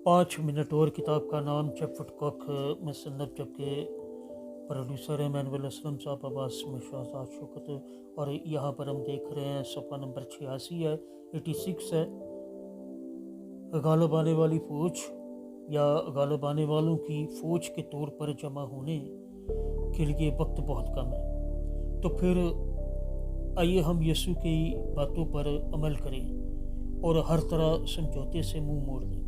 5 minute और किताब का नाम चटपट कॉक मुसन्नफ जबकि प्रोड्यूसर है मैनुअल असलम साहब, आवाज़ में शहजाद शौकत। और यहाँ पर हम देख रहे हैं सफ़ा नंबर 86 है, 86 है। गालिब आने वाली फ़ौज या गालिब आने वालों की फ़ौज के तौर पर जमा होने के लिए वक्त बहुत कम है, तो फिर आइए हम यीशु की बातों पर अमल करें और हर तरह समझौते से मुंह मोड़ दें।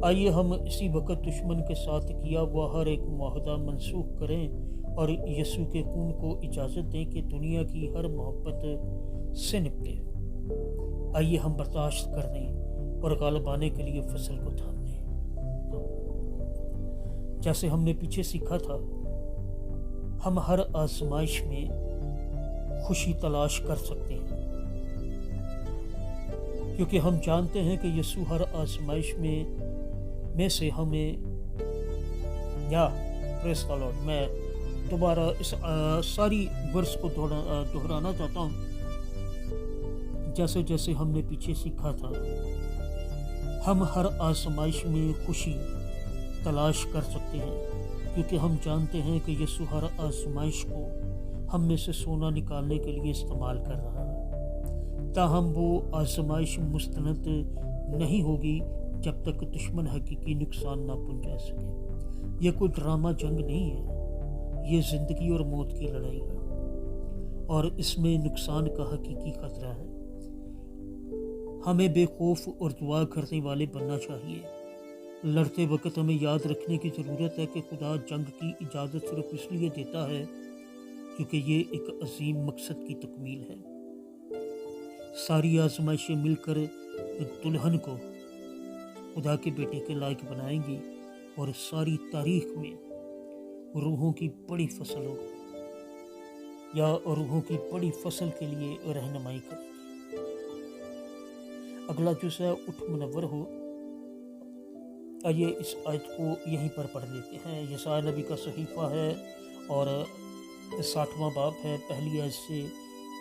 आइए हम इसी वक्त दुश्मन के साथ किया हुआ हर एक मुआहदा मनसूख करें और यीशु के खून को इजाज़त दें कि दुनिया की हर मोहब्बत से निपटे। आइए हम बर्दाश्त कर दें और गालिब आने के लिए फसल को थाम दें। जैसे हमने पीछे सीखा था, हम हर आजमाइश में खुशी तलाश कर सकते हैं, क्योंकि हम जानते हैं कि यीशु हर आजमाइश में से हमें प्रेज़ द लॉर्ड। मैं दोबारा इस सारी वर्स को दोहराना चाहता हूँ। जैसे जैसे हमने पीछे सीखा था, हम हर आजमाइश में खुशी तलाश कर सकते हैं, क्योंकि हम जानते हैं कि यीशु हर आजमाइश को हम में से सोना निकालने के लिए इस्तेमाल कर रहा है। ताहम वो आजमाइश मुस्तनद नहीं होगी जब तक दुश्मन हकीकी नुकसान ना पहुंचा सके। ये कोई ड्रामा जंग नहीं है, ये ज़िंदगी और मौत की लड़ाई है और इसमें नुकसान का हकीकी खतरा है। हमें बेखौफ और दुआ करने वाले बनना चाहिए। लड़ते वक्त हमें याद रखने की ज़रूरत है कि खुदा जंग की इजाज़त सिर्फ इसलिए देता है क्योंकि ये एक अजीम मकसद की तकमील है। सारी आजमाइशें मिलकर दुल्हन को खुदा के बेटे के लायक बनाएंगी और सारी तारीख में रूहों की बड़ी फसल हो या रूहों की बड़ी फसल के लिए रहनुमाई करेंगी। अगला जुज़ है उठ मुनव्वर हो। आइए इस आयत को यहीं पर पढ़ लेते हैं। यशायाह नबी का सहीफ़ा है और 60वां बाब है। पहली आयत से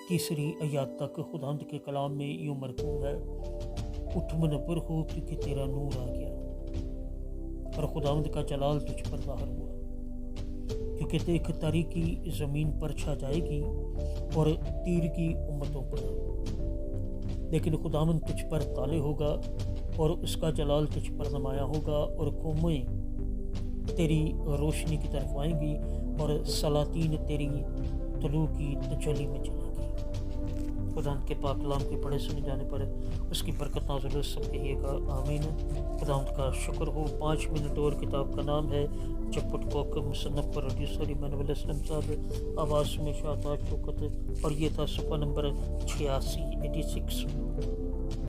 तीसरी आयत तक खुदावंद के कलाम में यूँ मरकूब है, उठ मुनव्वर हो क्योंकि तेरा नूर आ गया और खुदावंद का जलाल तुझ पर ज़ाहिर हुआ। क्योंकि देख तारीकी ज़मीन पर छा जाएगी और तीर की उम्मतों पर, लेकिन खुदावंद तुझ पर ताले होगा और उसका जलाल तुझ पर नुमाया होगा और कौमें तेरी रोशनी की तरफ आएंगी और सलातीन तेरी तलू की तजल्ली में चलेंगी। खुदावंद के पाक कलाम के पढ़े सुने जाने पर उसकी बरकत नाज़िल हो, सब कहिएगा आमीन। खुदावंद का शुक्र हो। 5 मिनट और किताब का नाम है चटपट कॉक मुसन्नफ, प्रोड्यूसर मैनुअल असलम साहब, आवाज़ में शहजाद शौकत। और ये था सफ़ा नंबर 86।